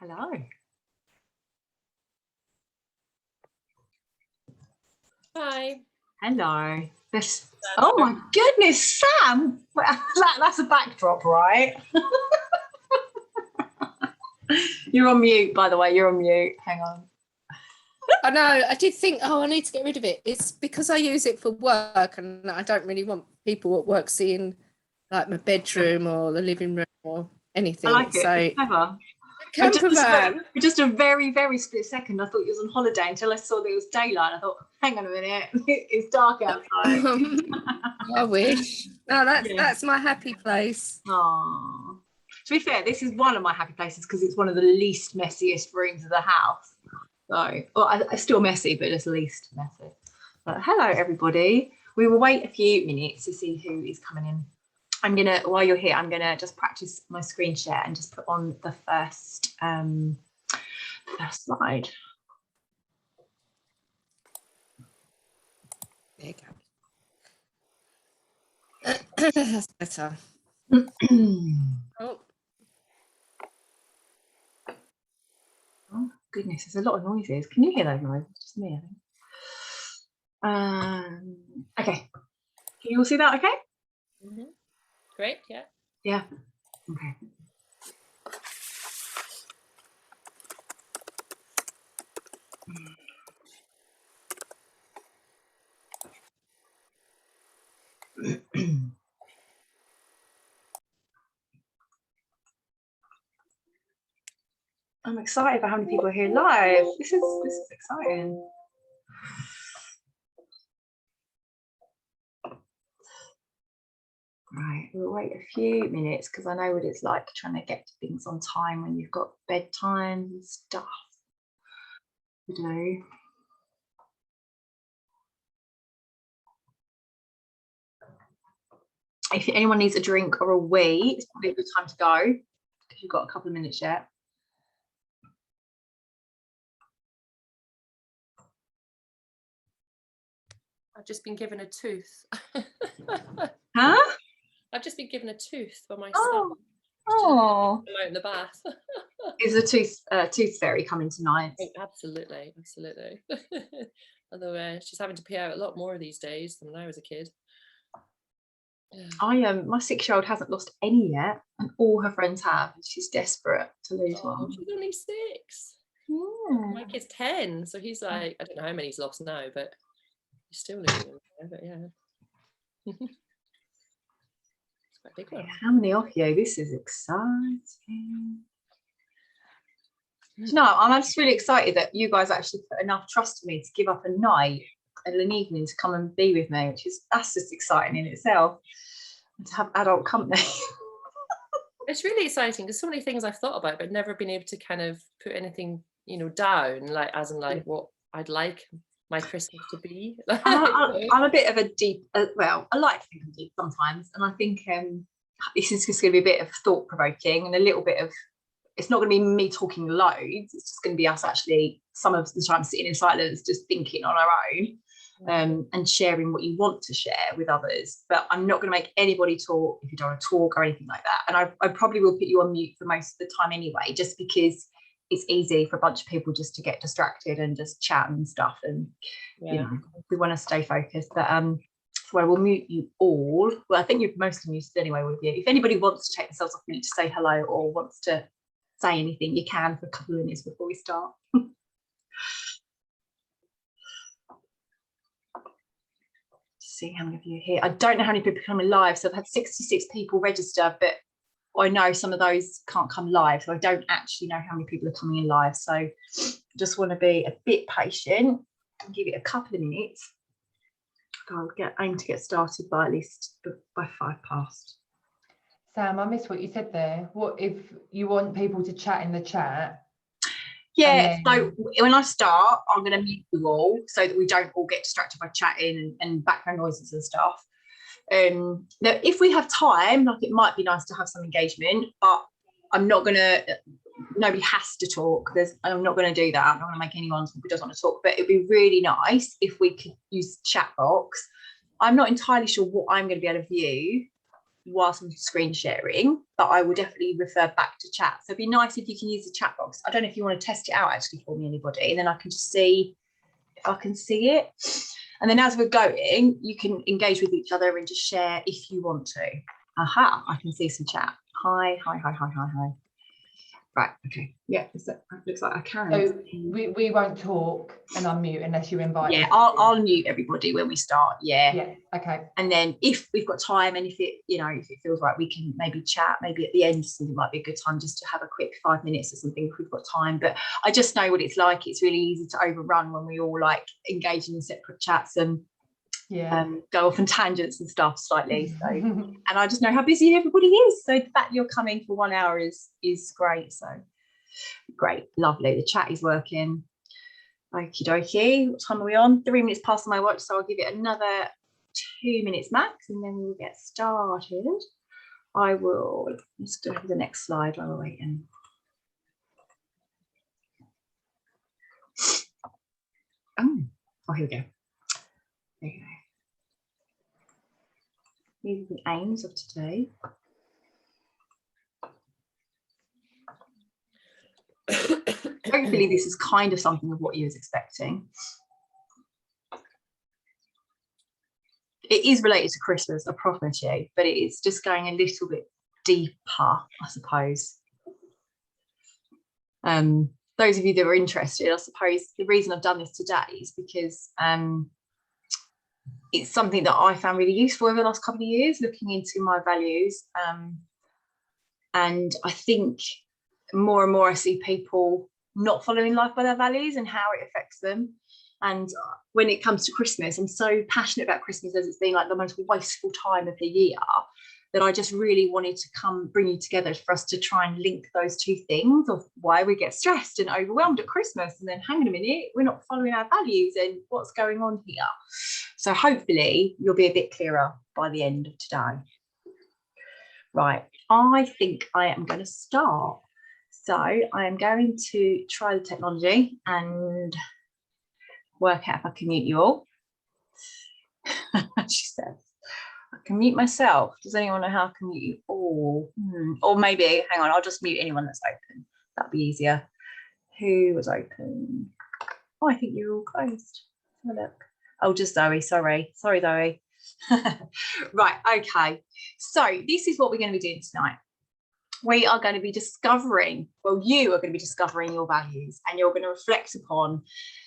Hello. Hi. Hello. Oh my goodness, Sam. That's a backdrop, right? You're on mute, by the way. You're on mute. Hang on. I know. I did think, I need to get rid of it. It's because I use it for work and I don't really want people at work seeing like my bedroom or the living room or anything. I like it. So it's clever. Just a very, very split second, I thought you was on holiday until I saw that it was daylight. I thought, hang on a minute, it's dark outside. I wish. No, that's my happy place. Aww. To be fair, this is one of my happy places because it's one of the least messiest rooms of the house. So, well, it's still messy, but it's least messy. But hello, everybody. We will wait a few minutes to see who is coming in. While you're here, I'm gonna just practice my screen share and just put on the first slide. There you go. That's better. Oh goodness, there's a lot of noises. Can you hear those noises? Just me, I think. Okay. Can you all see that? Okay. Mm-hmm. Great. Yeah. Yeah. Okay. I'm excited about how many people are here live. This is exciting. Right, we'll wait a few minutes because I know what it's like trying to get things on time when you've got bedtime and stuff to do. If anyone needs a drink or a wee, it's probably a good time to go because you've got a couple of minutes yet. I've just been given a tooth. Huh? I've just been given a tooth for my son. Oh. Out in the bath. Is the tooth fairy coming tonight? Absolutely. Although she's having to pay out a lot more these days than when I was a kid. My 6-year-old hasn't lost any yet, and all her friends have. She's desperate to lose one. She's only 6. Yeah. My kid's 10, so he's like, I don't know how many he's lost now, but he's still losing them. But yeah. It's quite a big one. How many of you? This is exciting. No, I'm just really excited that you guys actually put enough trust in me to give up a night and an evening to come and be with me, that's just exciting in itself, and to have adult company. It's really exciting because so many things I've thought about but never been able to kind of put anything, down, like as in like what I'd like my Christmas to be. I'm a bit of a deep, well, I like to think I'm deep sometimes, and I think this is just going to be a bit of thought-provoking and a little bit of, it's not going to be me talking loads, it's just going to be us actually some of the time sitting in silence just thinking on our own, and sharing what you want to share with others. But I'm not going to make anybody talk if you don't want to talk or anything like that, and I probably will put you on mute for most of the time anyway, just because it's easy for a bunch of people just to get distracted and just chat and stuff, and we want to stay focused. But so I will mute you all. Well, I think you've mostly muted anyway with you. If anybody wants to take themselves off mute to say hello or wants to say anything, you can for a couple of minutes before we start. See how many of you are here. I don't know how many people are coming live, so I've had 66 people register, but I know some of those can't come live, so I don't actually know how many people are coming in live. So I just want to be a bit patient and give it a couple of minutes. I'll aim to get started by at least by 5 past. Sam, I missed what you said there. What if you want people to chat in the chat? Yeah, so when I start, I'm going to mute you all so that we don't all get distracted by chatting and background noises and stuff. Now, if we have time, like, it might be nice to have some engagement, but I'm not going to, nobody has to talk. I'm not going to do that. I'm not going to make anyone who doesn't want to talk, but it'd be really nice if we could use chat box. I'm not entirely sure what I'm going to be able to view. whilst I'm screen sharing, but I will definitely refer back to chat. So it'd be nice if you can use the chat box. I don't know if you want to test it out actually for me, anybody, and then I can just see if I can see it. And then as we're going, you can engage with each other and just share if you want to. Aha, I can see some chat. Hi. Right, okay. Yeah, looks like I can. So we won't talk and unmute unless you invite Yeah, us. I'll mute everybody when we start. Yeah, okay. And then if we've got time and if it feels right, we can maybe chat, maybe at the end something might be a good time just to have a quick 5 minutes or something if we've got time. But I just know what it's like. It's really easy to overrun when we all like engage in separate chats and go off on tangents and stuff slightly. So and I just know how busy everybody is. So the fact you're coming for 1 hour is great. So great, lovely. The chat is working. Okie dokie. What time are we on? 3 minutes past my watch, so I'll give it another 2 minutes max and then we'll get started. I will just do the next slide while we're waiting. Oh, here we go. There you go. These are the aims of today. Hopefully this is kind of something of what you was expecting. It is related to Christmas, I promise you, but it is just going a little bit deeper, I suppose. Those of you that are interested, I suppose the reason I've done this today is because it's something that I found really useful over the last couple of years, looking into my values. And I think more and more I see people not following life by their values and how it affects them. And when it comes to Christmas, I'm so passionate about Christmas as it's been like the most wasteful time of the year that I just really wanted to come bring you together for us to try and link those two things of why we get stressed and overwhelmed at Christmas, and then hang on a minute, we're not following our values and what's going on here. So hopefully you'll be a bit clearer by the end of today. Right, I think I am going to start. So I am going to try the technology and work out if I can mute you all. She says, I can mute myself. Does anyone know how I can mute you all? Or maybe, hang on, I'll just mute anyone that's open. That'd be easier. Who was open? Oh, I think you're all closed. Have a look. Oh, just Zoe, sorry. Sorry, Zoe. Right, okay. So this is what we're going to be doing tonight. We are going to be discovering, well, you are going to be discovering your values, and you're going to reflect upon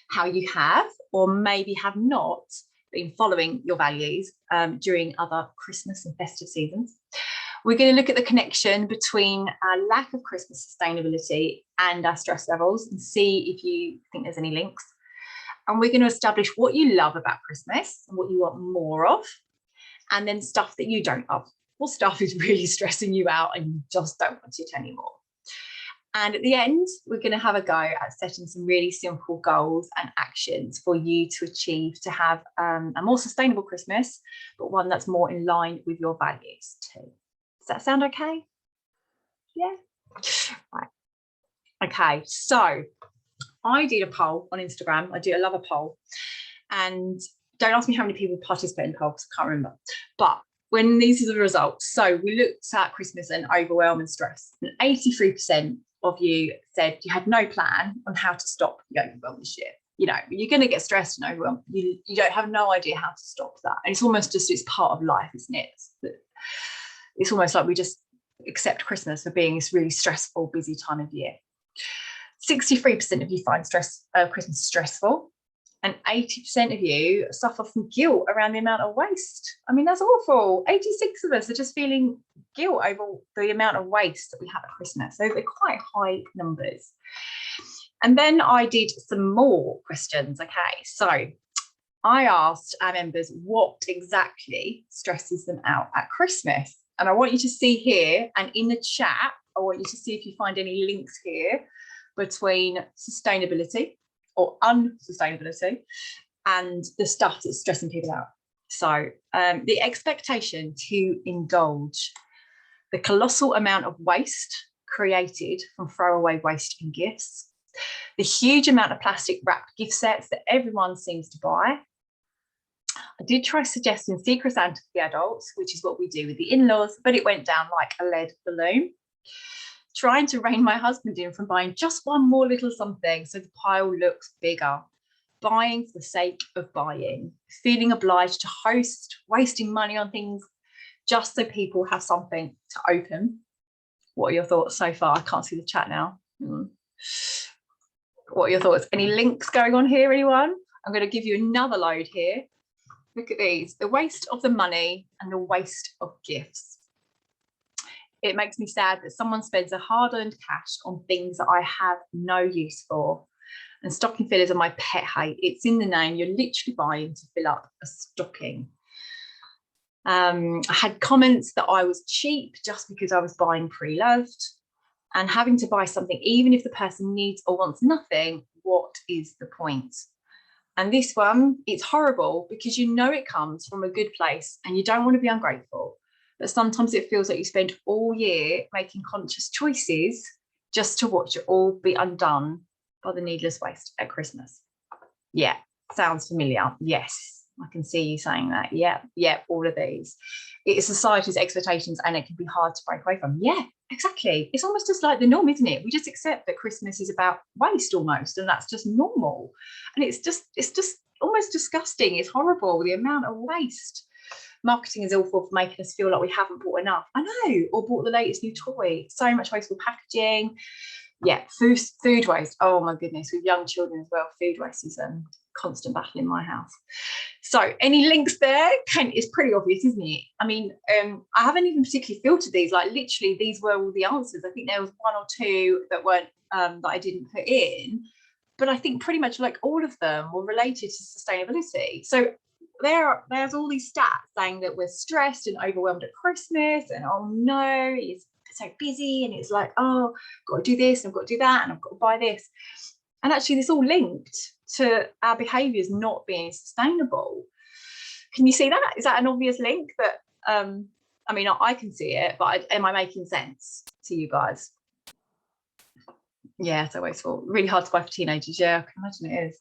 how you have or maybe have not been following your values during other Christmas and festive seasons. We're going to look at the connection between our lack of Christmas sustainability and our stress levels and see if you think there's any links. And we're going to establish what you love about Christmas and what you want more of, and then stuff that you don't love. What stuff is really stressing you out and you just don't want it anymore. And at the end, we're going to have a go at setting some really simple goals and actions for you to achieve, to have a more sustainable Christmas, but one that's more in line with your values too. Does that sound okay? Yeah. Right. Okay, so I did a poll on Instagram. I love a poll. And don't ask me how many people participate in the poll because I can't remember. But when these are the results, so we looked at Christmas and overwhelm and stress, and 83% of you said you had no plan on how to stop the overwhelm this year. You know, you're going to get stressed and overwhelmed. You don't have no idea how to stop that. And it's almost just, it's part of life, isn't it? It's almost like we just accept Christmas for being this really stressful, busy time of year. 63% of you find Christmas stressful. And 80% of you suffer from guilt around the amount of waste. I mean, that's awful. 86 of us are just feeling guilt over the amount of waste that we have at Christmas. So they're quite high numbers. And then I did some more questions. Okay, so I asked our members what exactly stresses them out at Christmas. And I want you to see here, and in the chat, I want you to see if you find any links here between sustainability or unsustainability and the stuff that's stressing people out. So the expectation to indulge the colossal amount of waste created from throwaway waste and gifts, the huge amount of plastic wrapped gift sets that everyone seems to buy, I did try suggesting Secret Santa for the adults, which is what we do with the in-laws, but it went down like a lead balloon. Trying to rein my husband in from buying just one more little something so the pile looks bigger. Buying for the sake of buying. Feeling obliged to host, wasting money on things just so people have something to open. What are your thoughts so far? I can't see the chat now. What are your thoughts? Any links going on here, anyone? I'm going to give you another load here. Look at these. The waste of the money and the waste of gifts. It makes me sad that someone spends a hard-earned cash on things that I have no use for. And stocking fillers are my pet hate. It's in the name. You're literally buying to fill up a stocking. I had comments that I was cheap just because I was buying pre-loved, and having to buy something even if the person needs or wants nothing. What is the point? And this one, it's horrible because you know it comes from a good place and you don't want to be ungrateful. But sometimes it feels like you spend all year making conscious choices just to watch it all be undone by the needless waste at Christmas. Yeah, sounds familiar. Yes, I can see you saying that. Yeah, all of these. It is society's expectations and it can be hard to break away from. Yeah, exactly. It's almost just like the norm, isn't it? We just accept that Christmas is about waste almost, and that's just normal. And it's just almost disgusting. It's horrible, the amount of waste. Marketing is awful for making us feel like we haven't bought enough. I know, or bought the latest new toy. So much wasteful packaging. Yeah, food waste. Oh my goodness, with young children as well, food waste is a constant battle in my house. So any links there? It's pretty obvious, isn't it? I mean, I haven't even particularly filtered these. Like literally, these were all the answers. I think there was one or two that weren't that I didn't put in, but I think pretty much like all of them were related to sustainability. So there's all these stats saying that we're stressed and overwhelmed at Christmas, and oh no, it's so busy, and it's like, oh, I've got to do this, and I've got to do that, and I've got to buy this. And actually, this all linked to our behaviours not being sustainable. Can you see that? Is that an obvious link? That I mean, I can see it, but am I making sense to you guys? Yeah, so wasteful. Really hard to buy for teenagers. Yeah, I can imagine it is.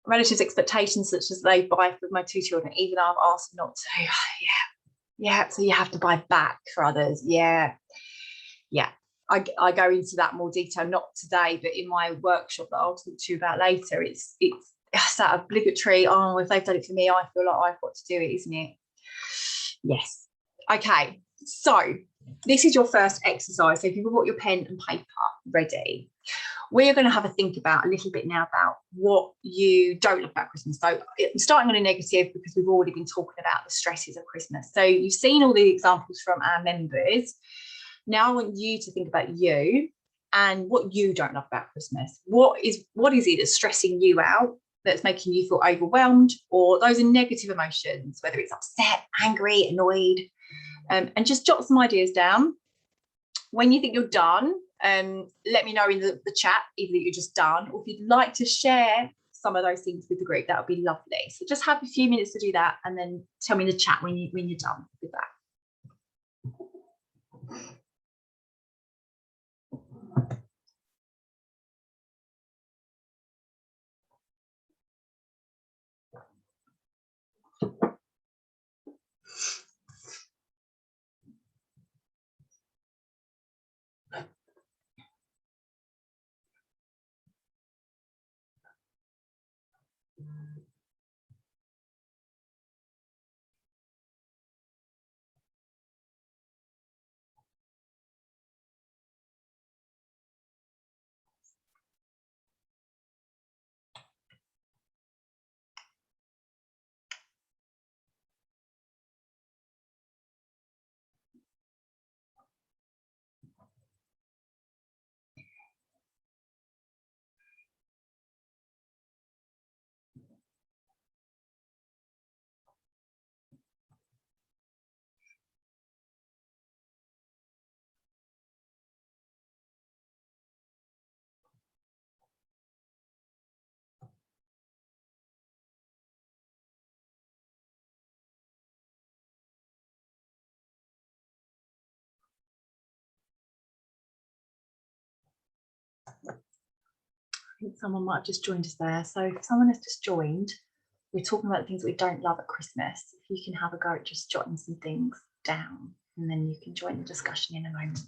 Relatives' expectations, such as they buy for my two children, even though I've asked them not to. Yeah. So you have to buy back for others. Yeah. I go into that more detail, not today, but in my workshop that I'll talk to you about later. It's that obligatory. Oh, if they've done it for me, I feel like I've got to do it, isn't it? Yes. Okay. So this is your first exercise. So if you've got your pen and paper ready, we're going to have a think about a little bit now about what you don't love about Christmas. So I'm starting on a negative because we've already been talking about the stresses of Christmas. So you've seen all the examples from our members. Now I want you to think about you and what you don't love about Christmas. What is it that's stressing you out, that's making you feel overwhelmed, or those are negative emotions, whether it's upset, angry, annoyed, and just jot some ideas down. When you think you're done, let me know in the chat either that you're just done, or if you'd like to share some of those things with the group, that would be lovely. So just have a few minutes to do that, and then tell me in the chat when you're done with that. I think someone might have just joined us there. So if someone has just joined, we're talking about the things we don't love at Christmas. If you can have a go at just jotting some things down, and then you can join the discussion in a moment.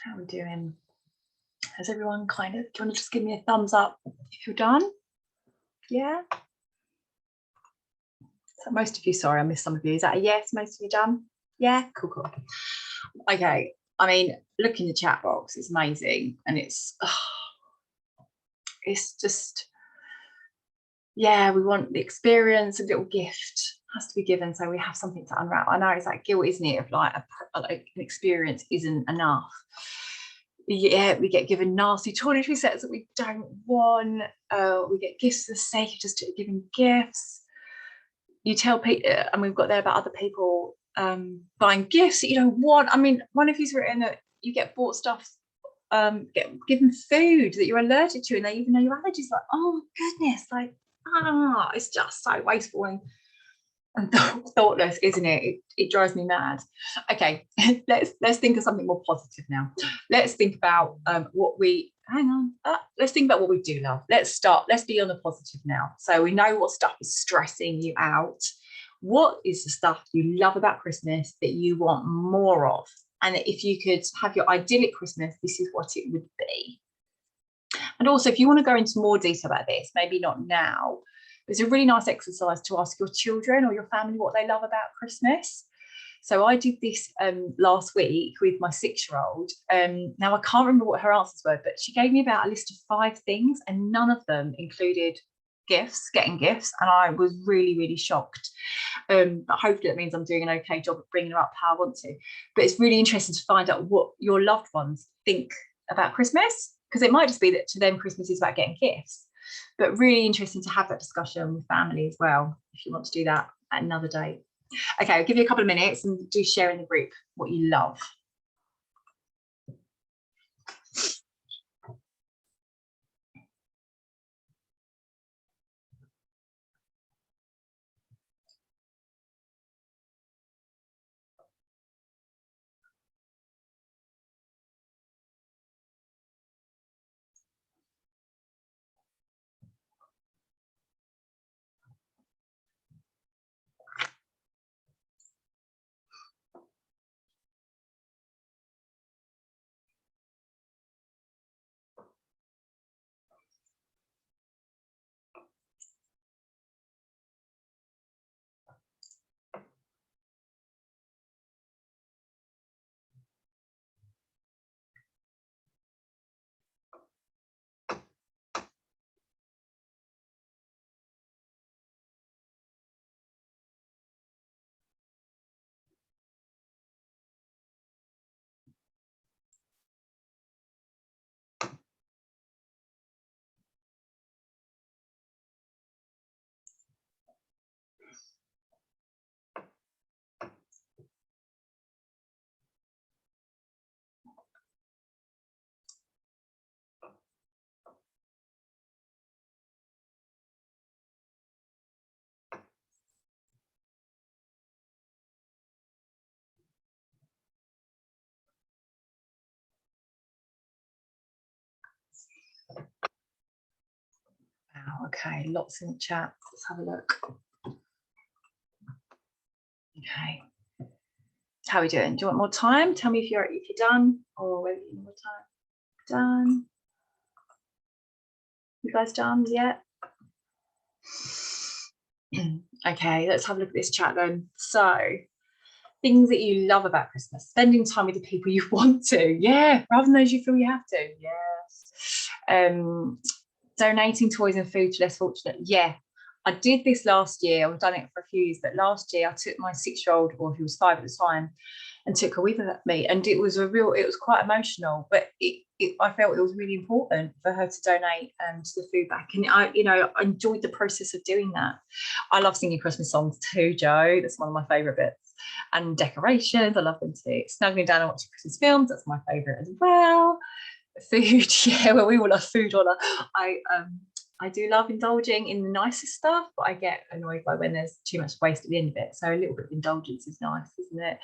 How are we doing? Has everyone kind of, do you want to just give me a thumbs up if you're done? Yeah? So most of you, sorry, I missed some of you. Is that a yes, most of you done? Yeah, cool, cool. Okay, I mean, look in the chat box, it's amazing. And it's just, yeah, we want the experience, a little gift has to be given, so we have something to unwrap. I know it's like guilt, isn't it, of like an experience isn't enough. Yeah, we get given nasty toiletry sets that we don't want. We get gifts for the sake of just giving gifts. You tell people, and we've got there about other people buying gifts that you don't want. I mean, one of you's written that you get bought stuff, get given food that you're allergic to, and they even know your allergies. Like, oh goodness, like, it's just so wasteful and thoughtless, isn't it? It drives me mad. Okay, let's think of something more positive now. Let's think about what we let's think about what we do love. Let's be on the positive now. So we know what stuff is stressing you out. What is the stuff you love about Christmas that you want more of? And if you could have your idyllic Christmas, this is what it would be. And also, if you want to go into more detail about this, maybe not now, it's a really nice exercise to ask your children or your family what they love about Christmas. So I did this last week with my 6-year-old. Now I can't remember what her answers were, but she gave me about a list of 5 things, and none of them included getting gifts, and I was really, really shocked. But hopefully that means I'm doing an okay job of bringing her up how I want to. But it's really interesting to find out what your loved ones think about Christmas, because it might just be that to them Christmas is about getting gifts. But really interesting to have that discussion with family as well, if you want to do that at another date. Okay, I'll give you a couple of minutes and do share in the group what you love. okay, lots in the chat. Let's have a look. Okay. How are we doing? Do you want more time? Tell me if you're done, or whether you need more time. Done. You guys done yet? Okay, let's have a look at this chat then. So, things that you love about Christmas: spending time with the people you want to, yeah, rather than those you feel you have to, yes. Donating toys and food to less fortunate, yeah. I did this last year. I've done it for a few years, but last year I took my 6-year-old, or he was 5 at the time, and took her with me, and it was quite emotional, but I felt it was really important for her to donate to the food bank, and I enjoyed the process of doing that. I love singing Christmas songs too, Joe. That's one of my favourite bits. And decorations, I love them too. Snuggling down and watching Christmas films, that's my favourite as well. Food, yeah, well, we all love food on I do love indulging in the nicest stuff, but I get annoyed by when there's too much waste at the end of it. So a little bit of indulgence is nice, isn't it?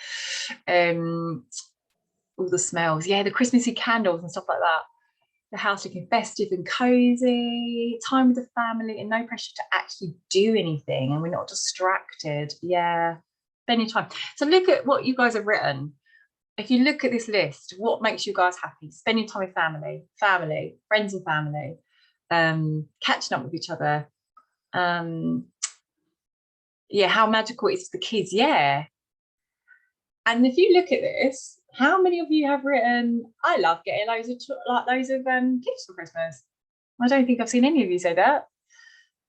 All the smells, yeah, the Christmassy candles and stuff like that. The house looking festive and cozy, time with the family, and no pressure to actually do anything, and we're not distracted. Yeah, spending time. So look at what you guys have written. If you look at this list, what makes you guys happy? Spending time with family, friends and family, catching up with each other. Yeah, how magical it is for the kids. Yeah. And if you look at this, how many of you have written, I love getting loads of gifts for Christmas? I don't think I've seen any of you say that.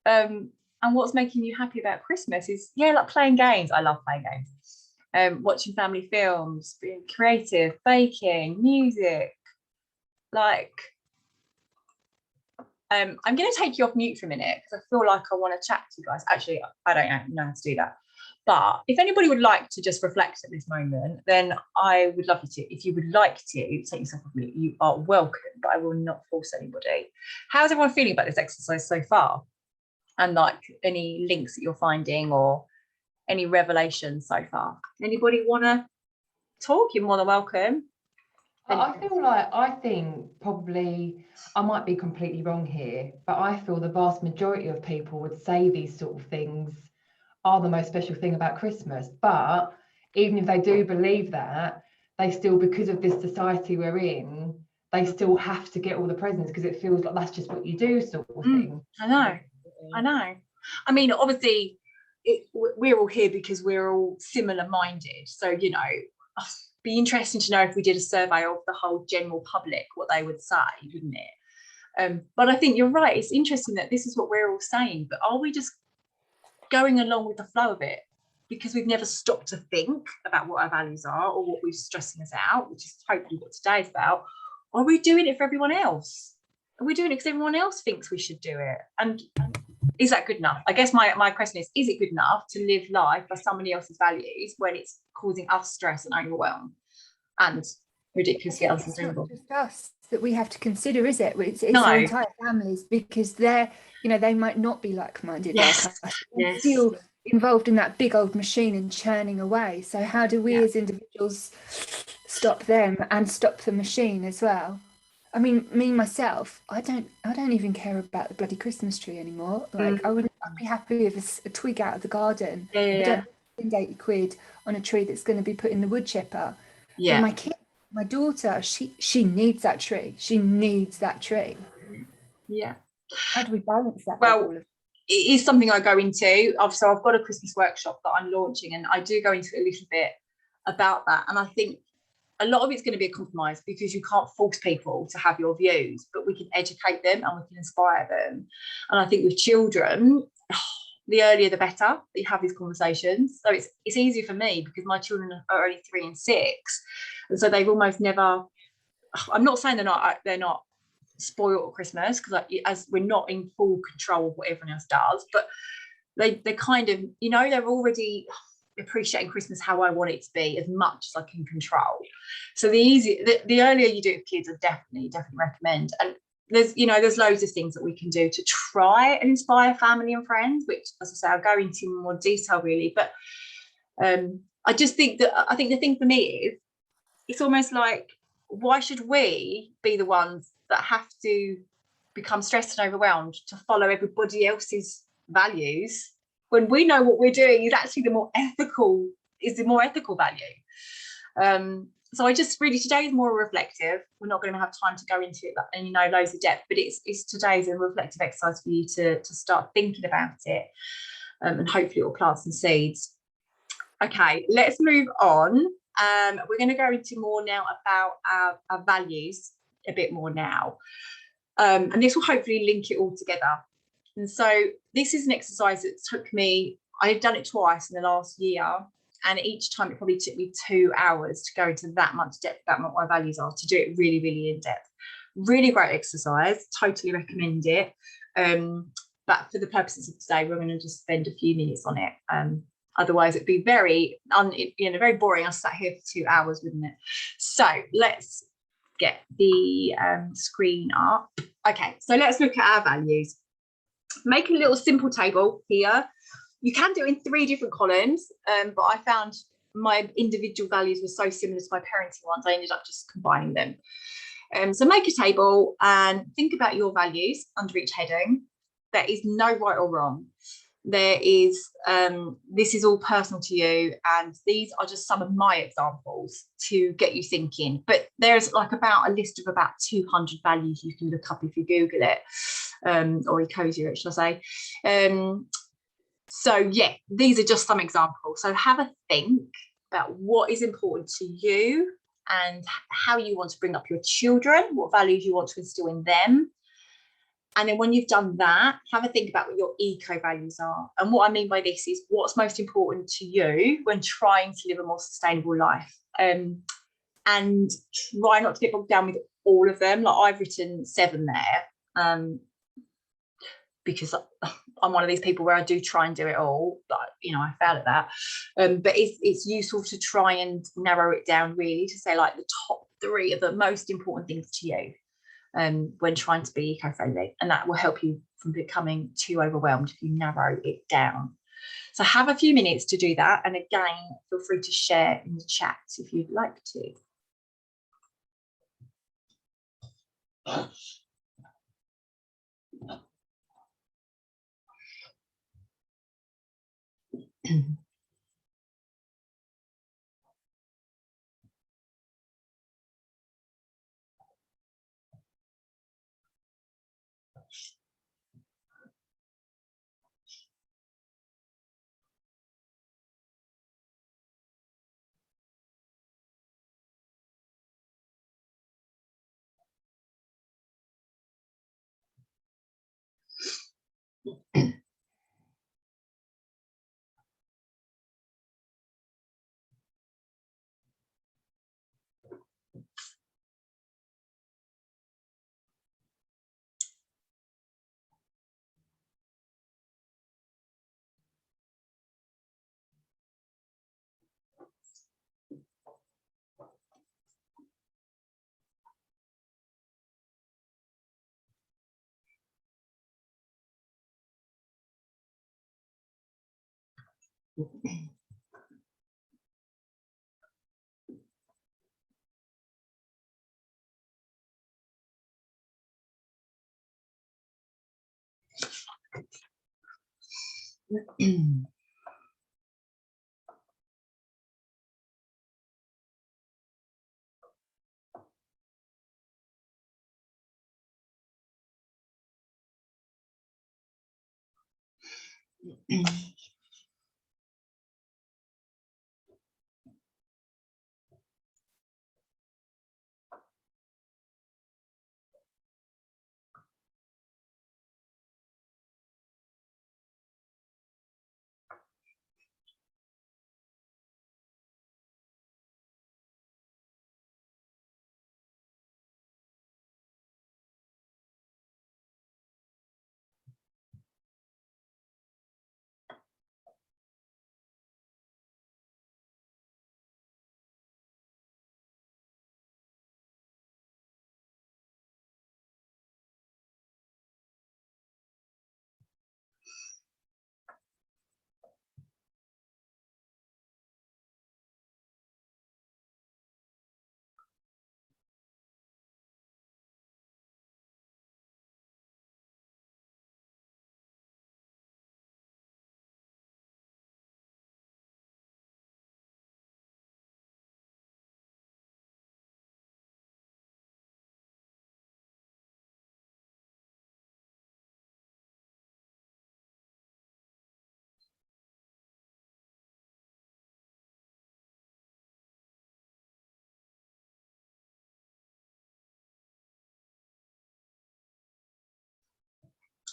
And what's making you happy about Christmas is, yeah, like playing games. I love playing games. Watching family films, being creative, baking, music. Like, I'm going to take you off mute for a minute because I feel like I want to chat to you guys. Actually, I don't know how to do that. But if anybody would like to just reflect at this moment, then I would love you to. If you would like to take yourself off mute, you are welcome, but I will not force anybody. How's everyone feeling about this exercise so far? And like any links that you're finding or any revelations so far? Anybody want to talk? You're more than welcome. I think probably, I might be completely wrong here, but I feel the vast majority of people would say these sort of things are the most special thing about Christmas. But even if they do believe that, they still, because of this society we're in, they still have to get all the presents because it feels like that's just what you do, sort of thing. I know. I mean, obviously, we're all here because we're all similar minded. So, be interesting to know if we did a survey of the whole general public, what they would say, wouldn't it? But I think you're right. It's interesting that this is what we're all saying, but are we just going along with the flow of it because we've never stopped to think about what our values are or what we're stressing us out, which is hopefully what today's about? Or are we doing it for everyone else? Are we doing it because everyone else thinks we should do it? And is that good enough? I guess my question is it good enough to live life by somebody else's values when it's causing us stress and overwhelm and ridiculously unsustainable? It's not just us that we have to consider, is it? It's No. our entire families, because they might not be like-minded like us. They're still involved in that big old machine and churning away. So how do we as individuals stop them and stop the machine as well? I mean, me myself, I don't even care about the bloody Christmas tree anymore. Like I'd be happy with a twig out of the garden. I don't spend 80 quid on a tree that's going to be put in the wood chipper. But my kid, my daughter, she needs that tree. She needs that tree. Yeah. How do we balance that? Well, it is something I go into. So I've got a Christmas workshop that I'm launching, and I do go into it a little bit about that. And I think a lot of it's going to be a compromise because you can't force people to have your views, but we can educate them and we can inspire them. And I think with children, the earlier the better that you have these conversations. So it's easier for me because my children are only 3 and 6, and so they've almost never. I'm not saying they're not spoiled at Christmas, because as we're not in full control of what everyone else does, but they kind of, they're already appreciating Christmas how I want it to be as much as I can control. So the earlier you do it with kids, I definitely recommend. And there's loads of things that we can do to try and inspire family and friends, which, as I say, I'll go into more detail really. But I just think the thing for me is, it's almost like, why should we be the ones that have to become stressed and overwhelmed to follow everybody else's values when we know what we're doing is actually the more ethical value. So I just really, today is more reflective. We're not going to have time to go into it and loads of depth, but it's today's a reflective exercise for you to start thinking about it, and hopefully it will plant some seeds. Okay, let's move on. We're going to go into more now about our values a bit more now, and this will hopefully link it all together. And so this is an exercise that took me, I've done it twice in the last year, and each time it probably took me 2 hours to go into that much depth about what my values are, to do it really, really in depth. Really great exercise, totally recommend it. But for the purposes of today, we're going to just spend a few minutes on it. Otherwise, it'd be very boring. I sat here for 2 hours, wouldn't it? So let's get the screen up. Okay, so let's look at our values. Make a little simple table here. You can do it in 3 different columns, but I found my individual values were so similar to my parenting ones, I ended up just combining them. So make a table and think about your values under each heading. There is no right or wrong. There is, this is all personal to you, and these are just some of my examples to get you thinking. But there's like about a list of about 200 values you can look up if you Google it, or Ecosia, should I say. So yeah, these are just some examples. So have a think about what is important to you and how you want to bring up your children, what values you want to instill in them. And then when you've done that, have a think about what your eco values are. And what I mean by this is what's most important to you when trying to live a more sustainable life. And try not to get bogged down with all of them. Like I've written 7 there, because I'm one of these people where I do try and do it all, but I fail at that. But it's useful to try and narrow it down, really, to say like the top 3 are the most important things to you when trying to be eco-friendly, and that will help you from becoming too overwhelmed if you narrow it down. So have a few minutes to do that, and again, feel free to share in the chat if you'd like to.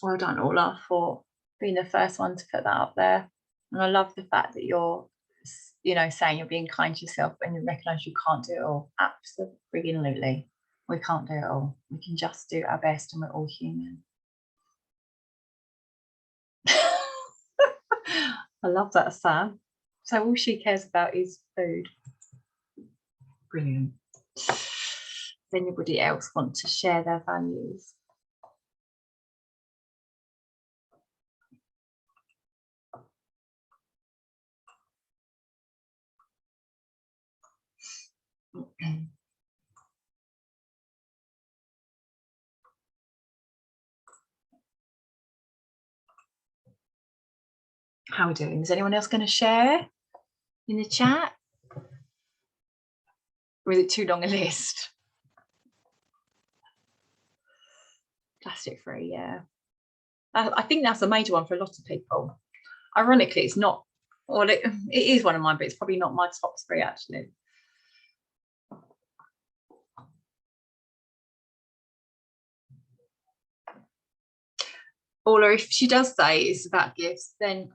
Well done, Ola, for being the first one to put that up there. And I love the fact that you're, you know, saying you're being kind to yourself and you recognise you can't do it all. Absolutely. We can't do it all. We can just do our best, and we're all human. I love that, Sam. So all she cares about is food. Brilliant. Does anybody else want to share their values? How are we doing? Is anyone else going to share in the chat? Or is it too long a list? Plastic free, yeah. I think that's a major one for a lot of people. Ironically, it's not, well, it is one of mine, but it's probably not my top three, actually. Ola, if she does say it's about gifts, then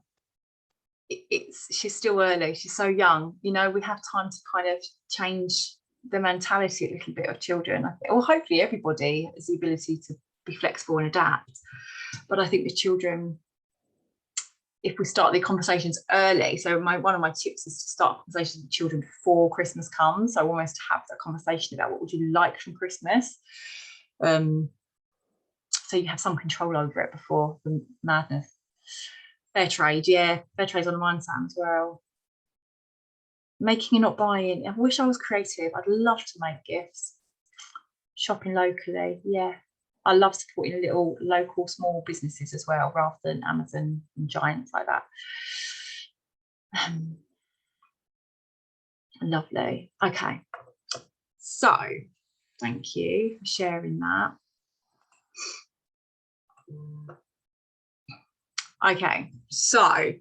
she's still early. She's so young. You know, we have time to kind of change the mentality a little bit of children. I think, well, hopefully everybody has the ability to be flexible and adapt. But I think the children, if we start the conversations early, so one of my tips is to start conversations with children before Christmas comes. So almost have that conversation about what would you like from Christmas. So you have some control over it before the madness. Fair trade, yeah. Fair trade's on mine, Sam, as well. Making and not buying. I wish I was creative. I'd love to make gifts. Shopping locally, yeah. I love supporting little local small businesses as well, rather than Amazon and giants like that. Lovely. Okay. So, thank you for sharing that. Okay, so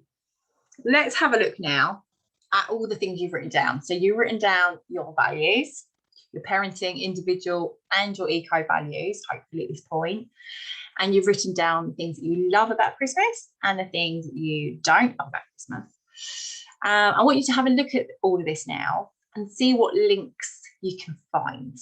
let's have a look now at all the things you've written down. So you've written down your values, your parenting, individual, and your eco values, hopefully at this point. And you've written down the things that you love about Christmas and the things that you don't love about Christmas. I want you to have a look at all of this now and see what links you can find.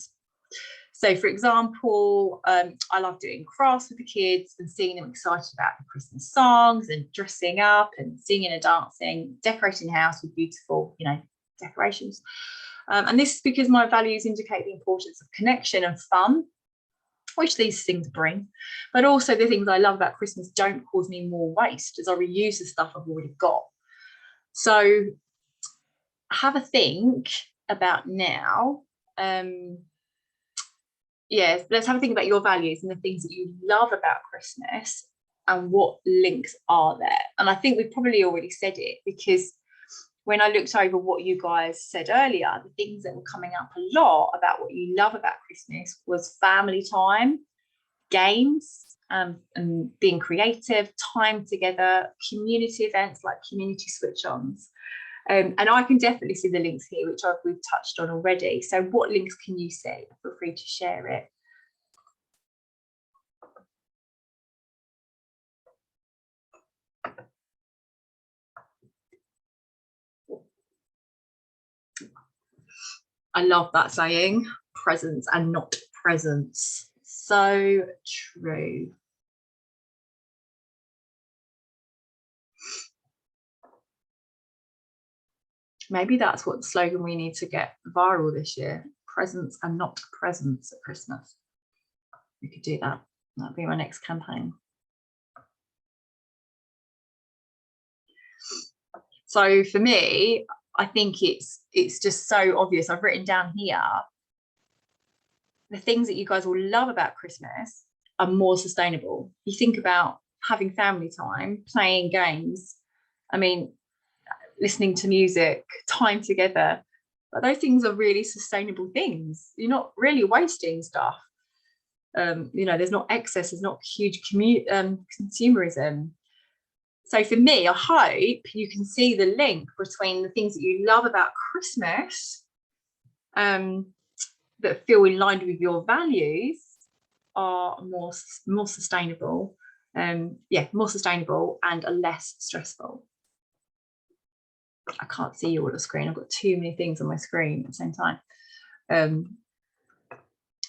So, for example, I love doing crafts with the kids and seeing them excited about the Christmas songs and dressing up and singing and dancing, decorating the house with beautiful, you know, decorations. And this is because my values indicate the importance of connection and fun, which these things bring. But also the things I love about Christmas don't cause me more waste, as I reuse the stuff I've already got. So have a think about now. Yes, let's have a think about your values and the things that you love about Christmas and what links are there. And I think we've probably already said it, because when I looked over what you guys said earlier, the things that were coming up a lot about what you love about Christmas was family time, games, and being creative, time together, community events like community switch-ons. And I can definitely see the links here, which we've touched on already. So what links can you see? Feel free to share it. I love that saying, presents and not presents. So true. Maybe that's what the slogan we need to get viral this year. Presents and not presents at Christmas. We could do that. That'll be my next campaign. So for me, I think it's just so obvious. I've written down here the things that you guys will love about Christmas are more sustainable. You think about having family time, playing games, I mean, listening to music, time together. But those things are really sustainable things. You're not really wasting stuff. You know, there's not excess, there's not huge consumerism. So for me, I hope you can see the link between the things that you love about Christmas that feel in line with your values are more sustainable, Yeah, more sustainable and less stressful. I can't see you on the screen. I've got too many things on my screen at the same time.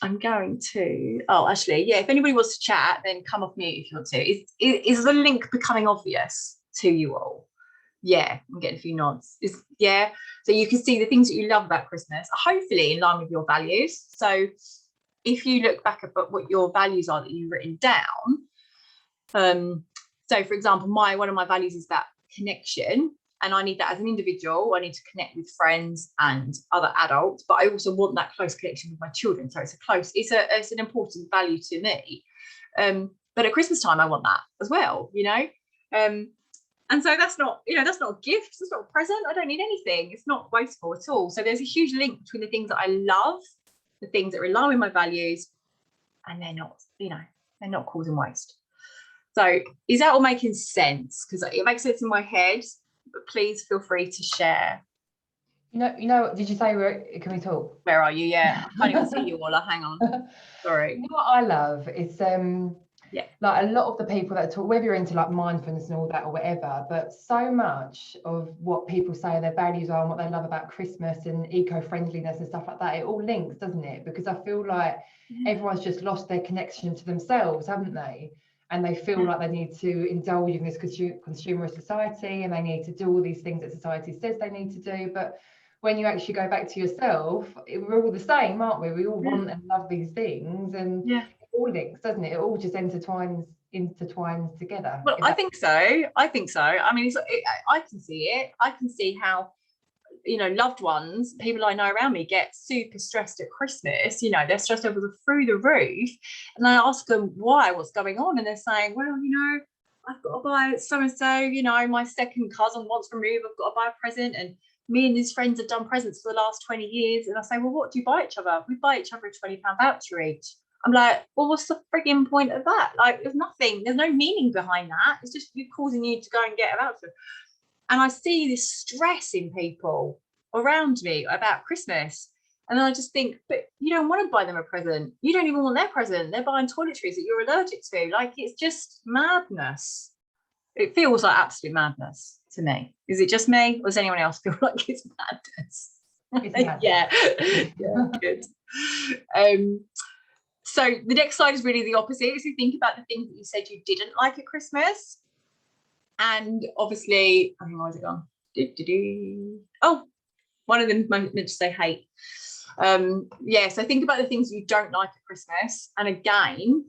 I'm going to, oh, actually, yeah, if anybody wants to chat, then come off mute if you want to. Is the link becoming obvious to you all? Yeah, I'm getting a few nods. Yeah, so you can see the things that you love about Christmas, hopefully in line with your values. So if you look back at what your values are that you've written down, so for example, one of my values is that connection, and I need that as an individual. I need to connect with friends and other adults, but I also want that close connection with my children. So it's an important value to me. But at Christmas time, I want that as well, you know. And so that's not a gift, it's not a present. I don't need anything. It's not wasteful at all. So there's a huge link between the things that I love, the things that rely on my values, and they're not causing waste. So is that all making sense? Because it makes sense in my head, but please feel free to share. You know, did you say can we talk? Where are you? Yeah, I can't even see you, Walla. Hang on. Sorry. You know what I love is yeah, like a lot of the people that talk, whether you're into like mindfulness and all that or whatever, but so much of what people say their values are and what they love about Christmas and eco-friendliness and stuff like that, it all links, doesn't it? Because I feel like everyone's just lost their connection to themselves, haven't they? And they feel like they need to indulge in this consumer society, and they need to do all these things that society says they need to do. But when you actually go back to yourself, we're all the same, aren't we? We all want and love these things, and it all links, doesn't it? It all just intertwines together. Well, I think so. I mean, I can see it. I can see how, you know, loved ones, people I know around me, get super stressed at Christmas. You know, their stress levels are through the roof, and I ask them what's going on, and they're saying, well, you know, I've got to buy so and so, you know, my second cousin wants to move, I've got to buy a present, and me and his friends have done presents for the last 20 years. And I say, well, what do you buy each other? We buy each other a £20 voucher each. I'm like, well, what's the frigging point of that? Like, there's no meaning behind that. It's just causing you to go and get a voucher. And I see this stress in people around me about Christmas. And then I just think, but you don't want to buy them a present. You don't even want their present. They're buying toiletries that you're allergic to. Like, it's just madness. It feels like absolute madness to me. Is it just me, or does anyone else feel like it's madness? It's madness. Yeah, good. So the next slide is really the opposite. So think about the things that you said you didn't like at Christmas. And obviously, I think, where's it gone? Oh, one of them meant to say hate. So think about the things you don't like at Christmas. And again,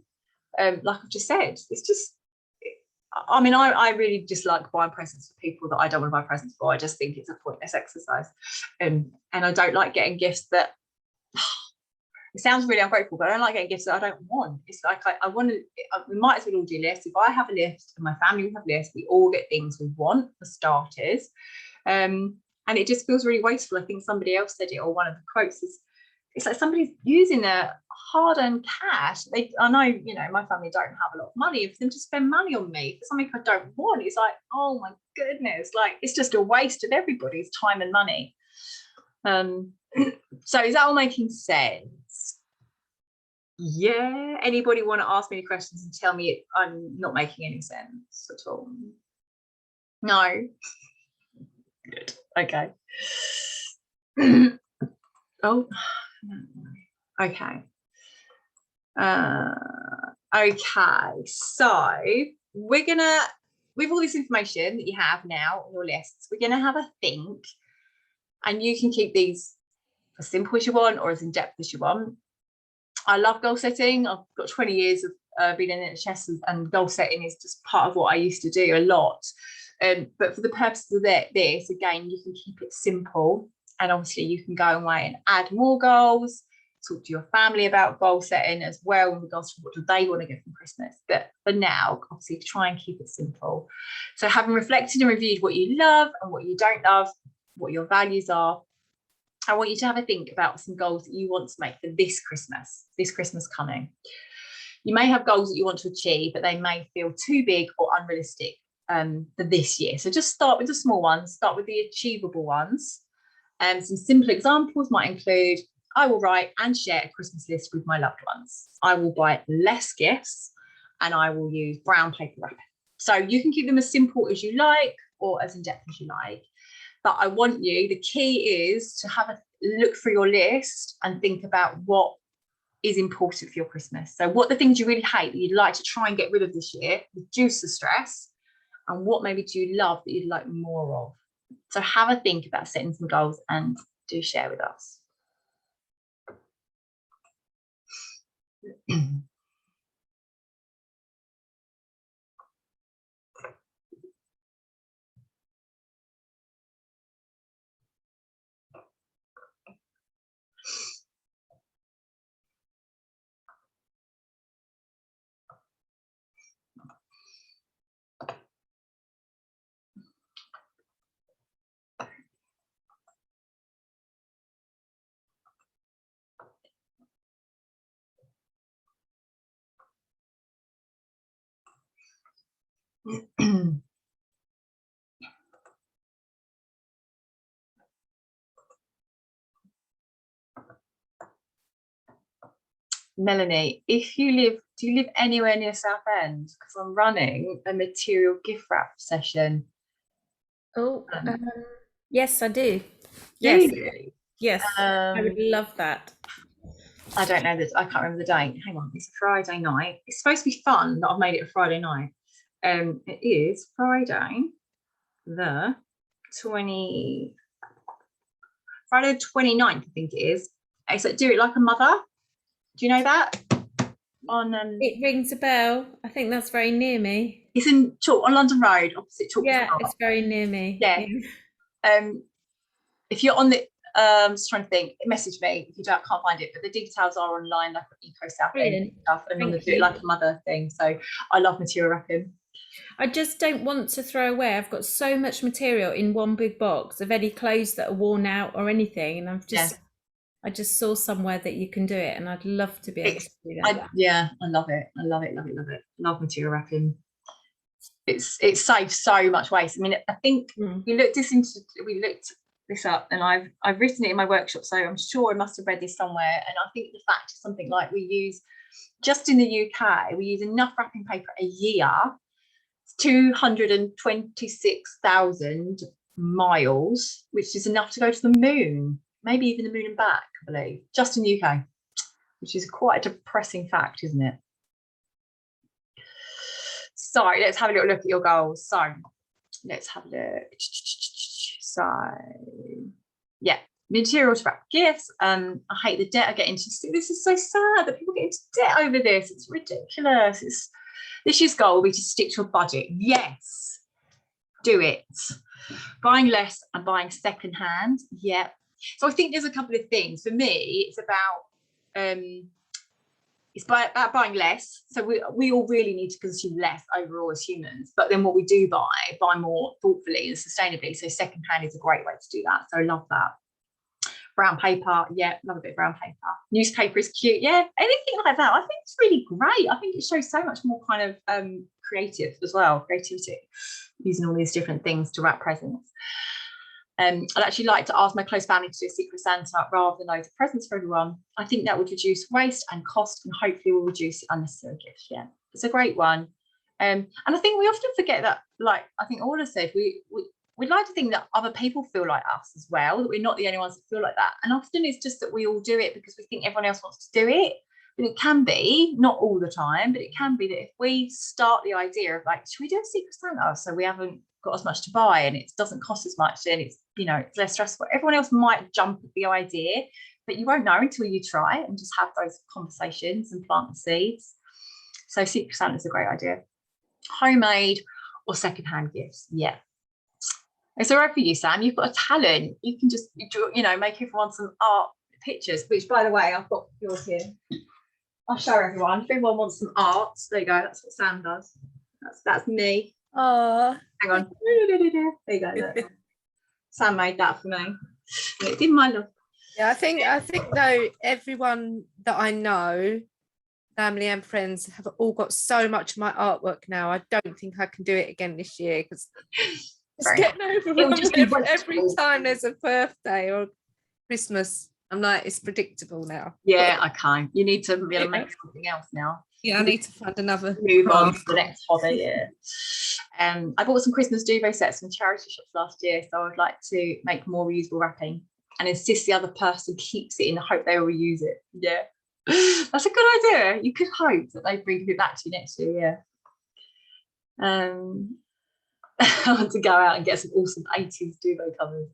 like I've just said, it's just, I mean, I really dislike buying presents for people that I don't want to buy presents for. I just think it's a pointless exercise. And I don't like getting gifts that, it sounds really ungrateful, but I don't like getting gifts that I don't want. It's like I want to, we might as well all do lists. If I have a list and my family will have lists, we all get things we want for starters. And it just feels really wasteful. I think somebody else said it, or one of the quotes is, it's like somebody's using their hard-earned cash. I know, you know, my family don't have a lot of money. For them to spend money on me for something I don't want, it's like, oh my goodness, like it's just a waste of everybody's time and money. So is that all making sense? Yeah. Anybody want to ask me any questions and tell me I'm not making any sense at all? No. Good. Okay. Oh. Okay. Okay. So we're gonna, with all this information that you have now on your lists, we're gonna have a think, and you can keep these as simple as you want or as in depth as you want. I love goal setting. I've got 20 years of being in NHS, and goal setting is just part of what I used to do a lot. But for the purposes of this, again, you can keep it simple, and obviously you can go away and add more goals, talk to your family about goal setting as well in regards to what do they want to get from Christmas. But for now, obviously, try and keep it simple. So having reflected and reviewed what you love and what you don't love, what your values are, I want you to have a think about some goals that you want to make for this Christmas coming. You may have goals that you want to achieve, but they may feel too big or unrealistic for this year. So just start with the small ones, start with the achievable ones. Some simple examples might include, I will write and share a Christmas list with my loved ones. I will buy less gifts. and I will use brown paper wrapping. So you can keep them as simple as you like or as in-depth as you like. But I want you, the key is to have a look through your list and think about what is important for your Christmas. So what are the things you really hate that you'd like to try and get rid of this year, reduce the stress, and what maybe do you love that you'd like more of? So have a think about setting some goals and do share with us. Melanie, do you live anywhere near Southend? Because I'm running a material gift wrap session. Oh, yes, I do. Yes. Yes, I would love that. I don't know I can't remember the date. Hang on, it's a Friday night. It's supposed to be fun that I've made it a Friday night. It is Friday the 29th, I think it is. It's like Do It Like a Mother. Do you know that? It rings a bell. I think that's very near me. It's on London Road, opposite Chalk. Yeah, it's very near me. Yeah. If you're on the just trying to think, message me if you can't find it, but the details are online, like Eco Southend and stuff, and on the Do It Like a Mother thing. So I love material wrapping. I just don't want to throw away. I've got so much material in one big box of any clothes that are worn out or anything, and I just saw somewhere that you can do it, and I'd love to be able to do that. I love it. Love material wrapping. It saves so much waste. I mean, I think we looked this up, and I've written it in my workshop, so I'm sure I must have read this somewhere. And I think the fact is something like we use, just in the UK, we use enough wrapping paper a year, 226,000 miles, which is enough to go to the moon, maybe even the moon and back, I believe, just in the UK, which is quite a depressing fact, isn't it? So let's have a little look at your goals. So let's have a look. So yeah, material to wrap gifts. I hate the debt I get into. This is so sad that people get into debt over this. It's ridiculous. This year's goal will be to stick to a budget. Yes, do it. Buying less and buying secondhand. Yeah. So I think there's a couple of things. For me, it's about about buying less. So we all really need to consume less overall as humans. But then what we do buy more thoughtfully and sustainably. So secondhand is a great way to do that. So I love that. Brown paper, yeah, love a bit of brown paper. Newspaper is cute, yeah, anything like that. I think it's really great. I think it shows so much more kind of creativity, using all these different things to wrap presents. I'd actually like to ask my close family to do a Secret Santa rather than loads of presents for everyone. I think that would reduce waste and cost, and hopefully will reduce unnecessary gifts. Yeah, it's a great one. And I think we often forget that, like I think all of us said, we'd like to think that other people feel like us as well, that we're not the only ones that feel like that. And often it's just that we all do it because we think everyone else wants to do it. But it can be, not all the time, but it can be that if we start the idea of like, should we do a Secret Santa? So we haven't got as much to buy and it doesn't cost as much and it's, it's less stressful. Everyone else might jump at the idea, but you won't know until you try it and just have those conversations and plant the seeds. So Secret Santa is a great idea. Homemade or secondhand gifts. Yeah. It's all right for you, Sam. You've got a talent. You can just, make everyone some art pictures, which, by the way, I've got yours here. I'll show everyone. If everyone wants some art, there you go. That's what Sam does. That's me. Oh, hang on. There you go. Look. Sam made that for me. It did my love. Yeah, I think though everyone that I know, family and friends, have all got so much of my artwork now. I don't think I can do it again this year because it's getting overwhelming every time there's a birthday or Christmas. I'm like, it's predictable now. Yeah, I can't. You need to be able to make something else now. Yeah, I need to find another move on to craft. the next hobby. Yeah. I bought some Christmas duvet sets from charity shops last year, so I would like to make more reusable wrapping and insist the other person keeps it in the hope they will reuse it. Yeah, that's a good idea. You could hope that they bring it back to you next year. Yeah. I want to go out and get some awesome 80s duvet covers.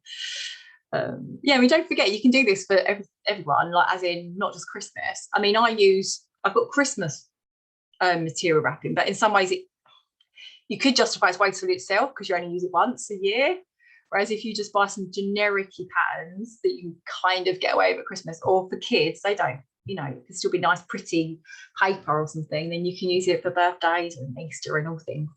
Yeah, I mean, don't forget you can do this for everyone, like as in not just Christmas. I mean, I've got Christmas material wrapping, but in some ways you could justify it's wasteful itself because you only use it once a year. Whereas if you just buy some generic-y patterns that you kind of get away with at Christmas, or for kids, they don't, you know, it can still be nice, pretty paper or something, then you can use it for birthdays and Easter and all things.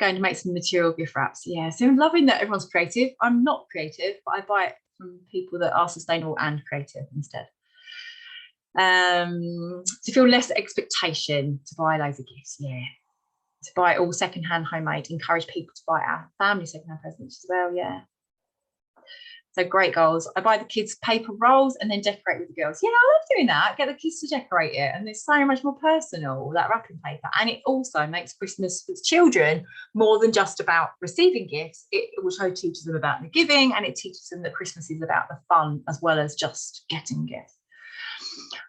Going to make some material gift wraps. Yeah, so I'm loving that everyone's creative. I'm not creative, but I buy it from people that are sustainable and creative instead. To feel less expectation to buy loads of gifts. Yeah. To buy all secondhand homemade, encourage people to buy our family secondhand presents as well. Yeah. So great goals. I buy the kids paper rolls and then decorate with the girls. Yeah, I love doing that. Get the kids to decorate it, and it's so much more personal, that wrapping paper. And it also makes Christmas with children more than just about receiving gifts. It also teaches them about the giving, and it teaches them that Christmas is about the fun as well as just getting gifts.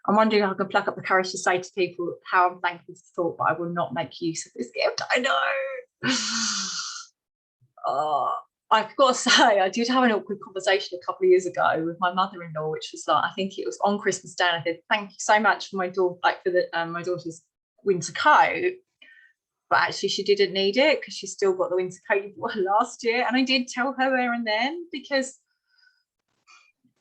I'm wondering if I can pluck up the courage to say to people how I'm thankful for the thought, but I will not make use of this gift. I know. Oh, I've got to say, I did have an awkward conversation a couple of years ago with my mother-in-law, which was like, I think it was on Christmas Day. And I said, thank you so much for my daughter, like for the my daughter's winter coat. But actually, she didn't need it because she's still got the winter coat you bought last year. And I did tell her there and then, because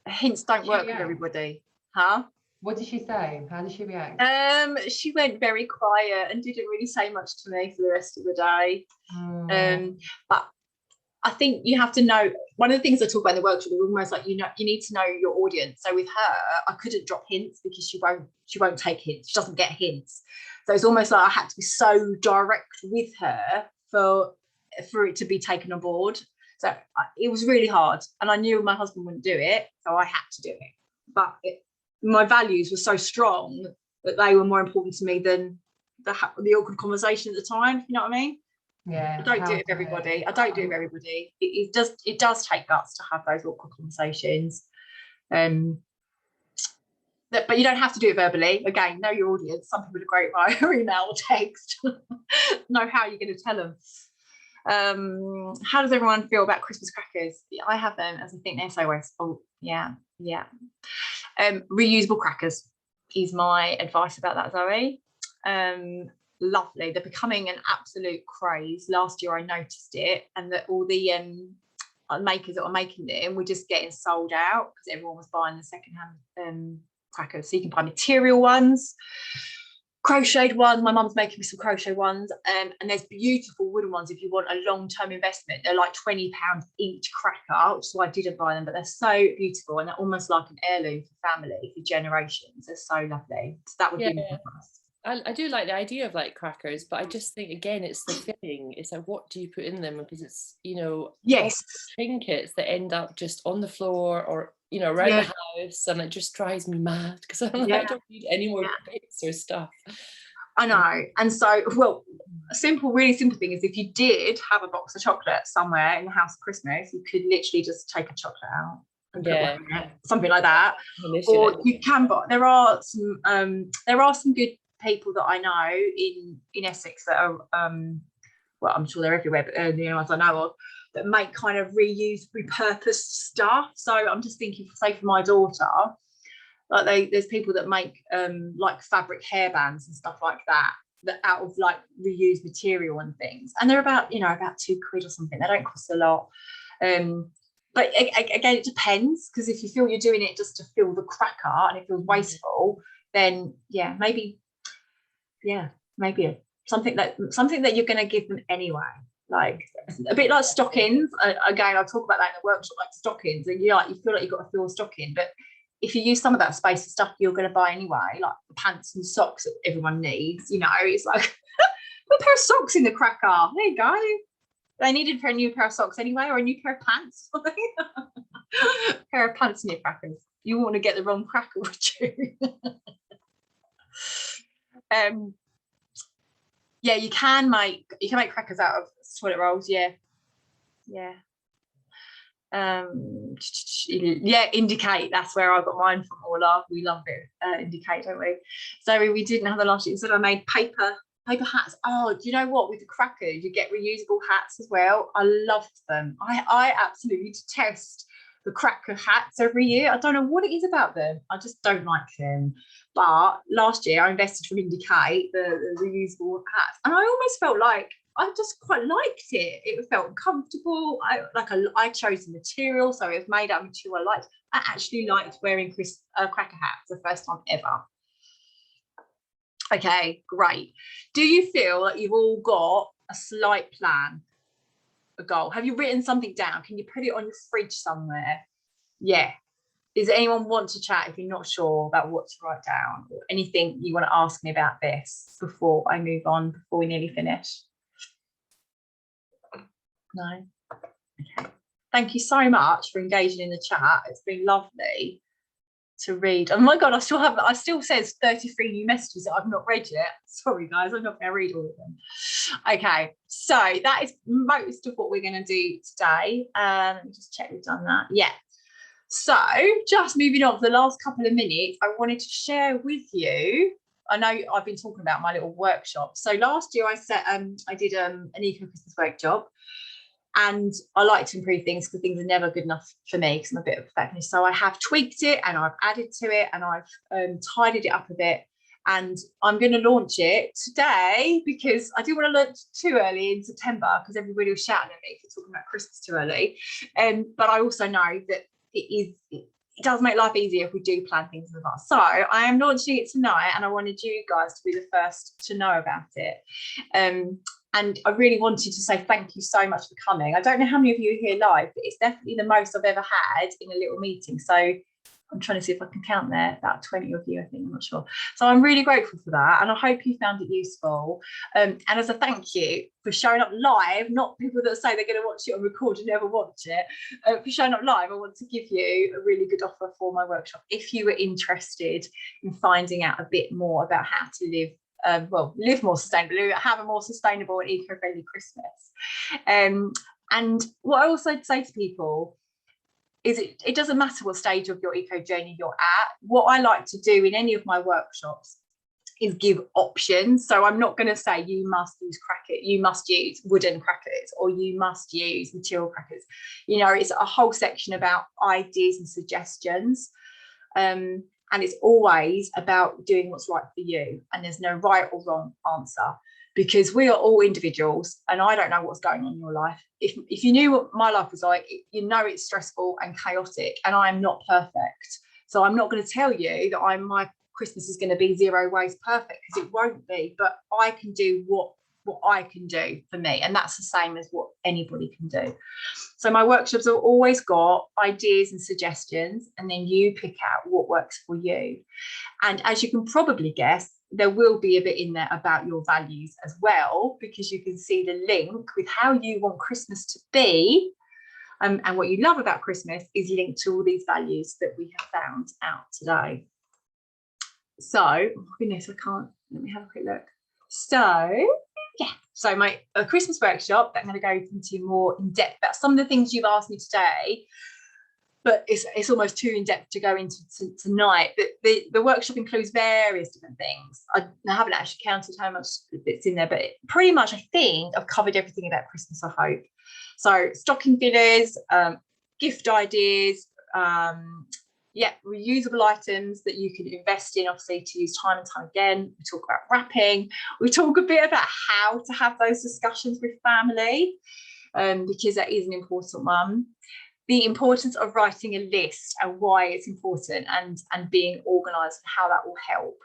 hints don't work with everybody. Huh? What did she say? How did she react? She went very quiet and didn't really say much to me for the rest of the day. But I think you have to know, one of the things I talk about in the workshop is almost like, you know, you need to know your audience. So with her, I couldn't drop hints because she won't take hints. She doesn't get hints. So it's almost like I had to be so direct with her for it to be taken on board. So it was really hard, and I knew my husband wouldn't do it, so I had to do it. But my values were so strong that they were more important to me than the awkward conversation at the time. You know what I mean? Yeah. I don't do it with everybody. It does take guts to have those awkward conversations. But you don't have to do it verbally. Again, know your audience. Some people are great via email or text. Know how you're going to tell them. How does everyone feel about Christmas crackers? I have them, as I think they're so wasteful. Yeah. Reusable crackers is my advice about that, Zoe. Lovely. They're becoming an absolute craze. Last year I noticed it, and that all the makers that are making them were just getting sold out because everyone was buying the secondhand crackers. So you can buy material ones, crocheted ones. My mum's making me some crochet ones, and there's beautiful wooden ones if you want a long-term investment. They're like £20 each cracker, which is why I didn't buy them, but they're so beautiful, and they're almost like an heirloom for family for generations. They're so lovely. So that would be my advice. I do like the idea of like crackers, but I just think again it's the filling. It's like, what do you put in them? Because it's, you know, yes, trinkets that end up just on the floor or, you know, around the house, and it just drives me mad because I'm like, I don't need any more bits or stuff. I know. And so, well, really simple thing is, if you did have a box of chocolate somewhere in the house at Christmas, you could literally just take a chocolate out and put one in it, something like that. Or you can buy, there are some good people that I know in Essex that are well, I'm sure they're everywhere, but they're the ones I know of that make kind of repurposed stuff. So I'm just thinking, say for my daughter, like there's people that make like fabric hairbands and stuff like that out of like reused material and things, and they're about £2 or something. They don't cost a lot. But again, it depends, because if you feel you're doing it just to fill the cracker and it feels wasteful, then maybe something that you're going to give them anyway, like a bit like stockings. Again, I'll talk about that in the workshop, like stockings, and you feel like you've got to fill a stocking, but if you use some of that space for stuff you're going to buy anyway, like the pants and socks that everyone needs, it's like put a pair of socks in the cracker. There you go. They needed a new pair of socks anyway, or a new pair of pants. pair of pants in your crackers. You want to get the wrong cracker, would you? Yeah, you can make crackers out of toilet rolls. Yeah. Indicate, that's where I got mine from, Orla. We love it. Indicate, don't we? So we didn't have the last year, instead I made paper hats. Oh, do you know what, with the crackers you get reusable hats as well. I loved them. I absolutely detest the cracker hats every year. I don't know what it is about them, I just don't like them. But last year I invested from Indicate, the reusable hats, and I almost felt like I just quite liked it. It felt comfortable. I chose the material, so it was made out of material I liked. I actually liked wearing cracker hats the first time ever. Okay, great. Do you feel that you've all got a slight plan, a goal? Have you written something down? Can you put it on your fridge somewhere? Yeah. Does anyone want to chat if you're not sure about what to write down, or anything you want to ask me about this before I move on, before we nearly finish? No? Okay. Thank you so much for engaging in the chat. It's been lovely to read. Oh my God, I still says 33 new messages that I've not read yet. Sorry guys, I'm not going to read all of them. Okay, so that is most of what we're going to do today. Let me just check we've done that. Yeah. So just moving on for the last couple of minutes, I wanted to share with you, I know I've been talking about my little workshop. So last year I did an eco Christmas workshop, and I like to improve things because things are never good enough for me because I'm a bit of a perfectionist. So I have tweaked it and I've added to it and I've tidied it up a bit, and I'm going to launch it today because I didn't want to launch too early in September because everybody was shouting at me for talking about Christmas too early. But I also know that it does make life easier if we do plan things in advance. So I am launching it tonight, and I wanted you guys to be the first to know about it. And I really wanted to say thank you so much for coming. I don't know how many of you are here live, but it's definitely the most I've ever had in a little meeting. So I'm trying to see if I can count there, about 20 of you, I think, I'm not sure. So I'm really grateful for that, and I hope you found it useful. And as a thank you for showing up live, not people that say they're going to watch it on record and never watch it, for showing up live, I want to give you a really good offer for my workshop if you were interested in finding out a bit more about how to live more sustainably, have a more sustainable and eco-friendly Christmas. And what I also say to people is it doesn't matter what stage of your eco journey you're at. What I like to do in any of my workshops is give options. So I'm not going to say you must use wooden crackers, or you must use material crackers. You know, it's a whole section about ideas and suggestions. And it's always about doing what's right for you, and there's no right or wrong answer, because we are all individuals, and I don't know what's going on in your life. If you knew what my life was like, you know it's stressful and chaotic, and I'm not perfect. So I'm not going to tell you that my Christmas is going to be zero waste perfect, because it won't be, but I can do what I can do for me, and that's the same as what anybody can do. So my workshops have always got ideas and suggestions, and then you pick out what works for you. And as you can probably guess, there will be a bit in there about your values as well, because you can see the link with how you want Christmas to be, and what you love about Christmas is linked to all these values that we have found out today. So, oh goodness, let me have a quick look. So yeah, so my Christmas workshop that I'm going to go into more in depth about some of the things you've asked me today, but it's almost too in depth to go into tonight. But the workshop includes various different things. I haven't actually counted how much bits in there, but pretty much I think I've covered everything about Christmas, I hope. So stocking fillers, gift ideas, reusable items that you can invest in, obviously, to use time and time again. We talk about wrapping. We talk a bit about how to have those discussions with family, because that is an important one. The importance of writing a list and why it's important, and being organised, and how that will help.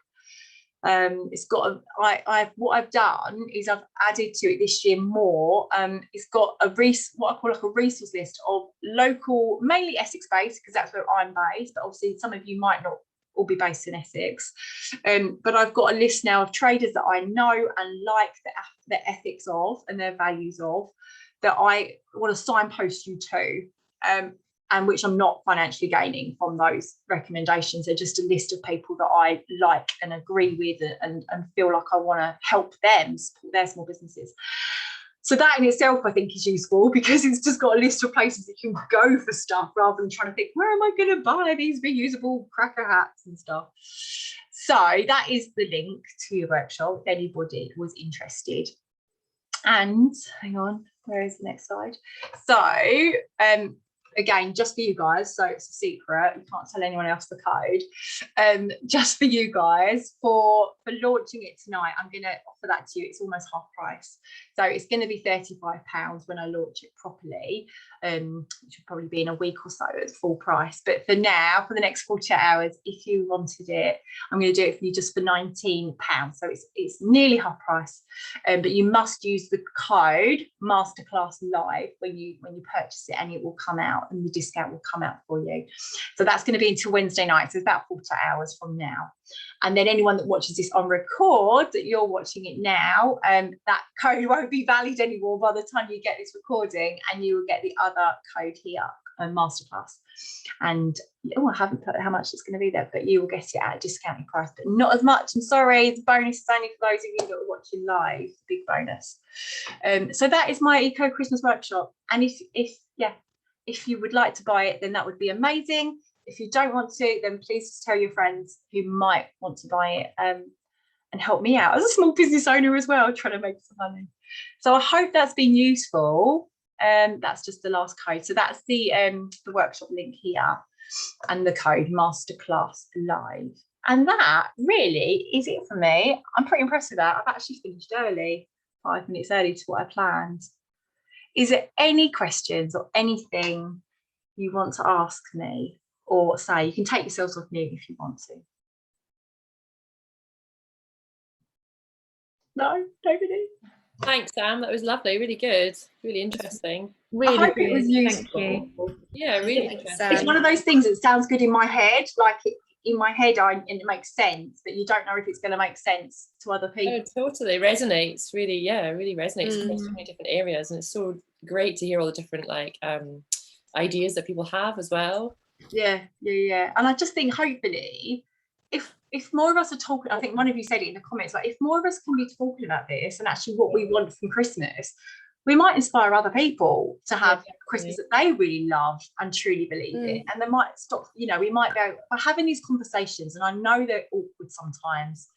What I've done is I've added to it this year more. It's got what I call like a resource list of local, mainly Essex based, because that's where I'm based, but obviously some of you might not all be based in Essex. But I've got a list now of traders that I know and like the ethics of and their values of, that I want to signpost you to. and which I'm not financially gaining from those recommendations. They're just a list of people that I like and agree with and feel like I want to help them support their small businesses. So that in itself, I think, is useful, because it's just got a list of places that you can go for stuff rather than trying to think, where am I going to buy these reusable cracker hats and stuff? So that is the link to your workshop if anybody was interested. And hang on, where is the next slide? So again, just for you guys, so it's a secret, you can't tell anyone else the code. Just for you guys, for launching it tonight, I'm going to offer that to you. It's almost half price, so it's going to be £35 when I launch it properly, which will probably be in a week or so at full price. But for now, for the next 48 hours, if you wanted it, I'm going to do it for you just for £19. So it's nearly half price, but you must use the code Masterclass Live when you purchase it, and it will come out, and the discount will come out for you. So that's going to be until Wednesday night, so it's about 40 hours from now. And then anyone that watches this on record, that you're watching it now, that code won't be valid anymore by the time you get this recording, and you will get the other code here, Masterclass. And I haven't put how much it's going to be there, but you will get it at a discounted price, but not as much. I'm sorry, the bonus is only for those of you that are watching live. Big bonus. So that is my Eco Christmas workshop. And if you would like to buy it, then that would be amazing. If you don't want to, then please just tell your friends who might want to buy it, and help me out as a small business owner as well, trying to make some money. So I hope that's been useful. That's just the last code. So that's the workshop link here, and the code Masterclass Live. And that really is it for me. I'm pretty impressed with that. I've actually finished early, 5 minutes early to what I planned. Is there any questions or anything you want to ask me or say? You can take yourselves off mute if you want to. No, nobody? Thanks, Sam. That was lovely. Really good. Really interesting. Really I hope good. it was useful. Thank you. Yeah, really interesting. It's one of those things that sounds good in my head, in my head, and it makes sense, but you don't know if it's going to make sense to other people. Oh, totally resonates. Really resonates across so many different areas, and it's so great to hear all the different ideas that people have as well. Yeah. And I just think, hopefully, if more of us are talking, I think one of you said it in the comments, like if more of us can be talking about this and actually what we want from Christmas, we might inspire other people to have Christmas that they really love and truly believe in. And they might stop, we might go, by having these conversations, and I know they're awkward sometimes,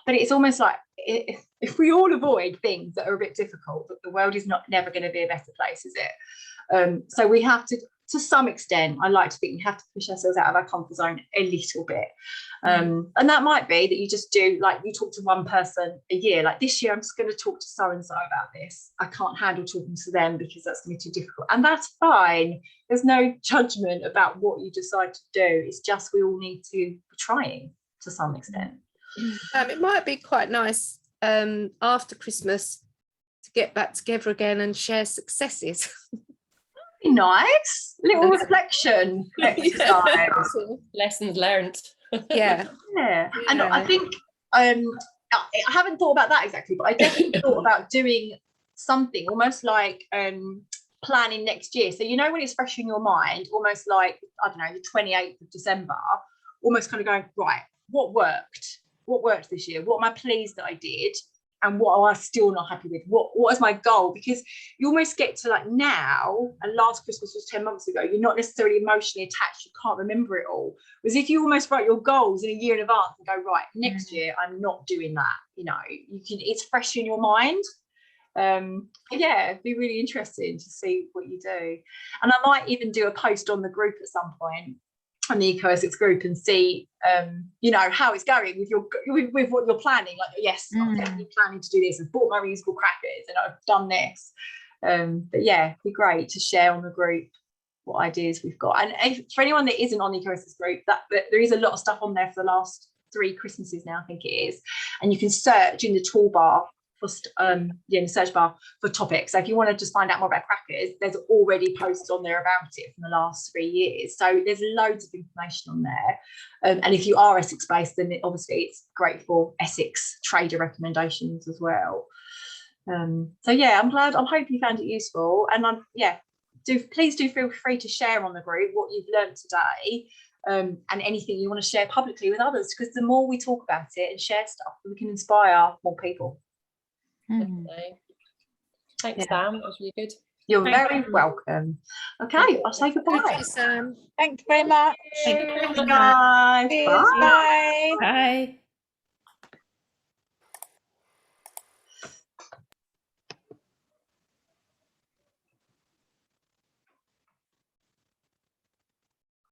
but it's almost like if we all avoid things that are a bit difficult, the world is never going to be a better place, is it? So we have to some extent, I like to think we have to push ourselves out of our comfort zone a little bit. And that might be that you just do, like, you talk to one person a year. Like this year, I'm just going to talk to so-and-so about this. I can't handle talking to them because that's going to be too difficult. And that's fine. There's no judgment about what you decide to do. It's just we all need to be trying to some extent. It might be quite nice after Christmas to get back together again and share successes. Nice little reflection exercise. Lessons learned. Yeah. And I think I haven't thought about that exactly, but I definitely thought about doing something almost like planning next year. So when it's fresh in your mind, almost like, I don't know, the 28th of December, almost kind of going, right, what worked this year? What am I pleased that I did? And what am I still not happy with? What is my goal? Because you almost get to like now, and last Christmas was 10 months ago, you're not necessarily emotionally attached, you can't remember it all. Whereas if you almost write your goals in a year in advance and go, right, next year I'm not doing that, it's fresh in your mind. It'd be really interesting to see what you do. And I might even do a post on the group at some point, on the Eco Essex group, and see how it's going with what you're planning. Like, yes, I'm definitely planning to do this. I've bought my reusable crackers and I've done this. But yeah, it'd be great to share on the group what ideas we've got. And for anyone that isn't on the Eco Essex group, that there is a lot of stuff on there for the last 3 Christmases now, I think it is. And you can search in the toolbar in the search bar for topics. So if you want to just find out more about crackers, there's already posts on there about it from the last 3 years. So there's loads of information on there. And if you are Essex based, then obviously it's great for Essex trader recommendations as well. So yeah, I'm glad. I hope you found it useful. And please do feel free to share on the group what you've learned today, and anything you want to share publicly with others, because the more we talk about it and share stuff, we can inspire more people. Definitely. Thanks, Sam. That was really good. You're very welcome. Okay, I'll say goodbye. Thank you, Sam. Thank you very much. Thanks, guys. Cheers, bye. Bye.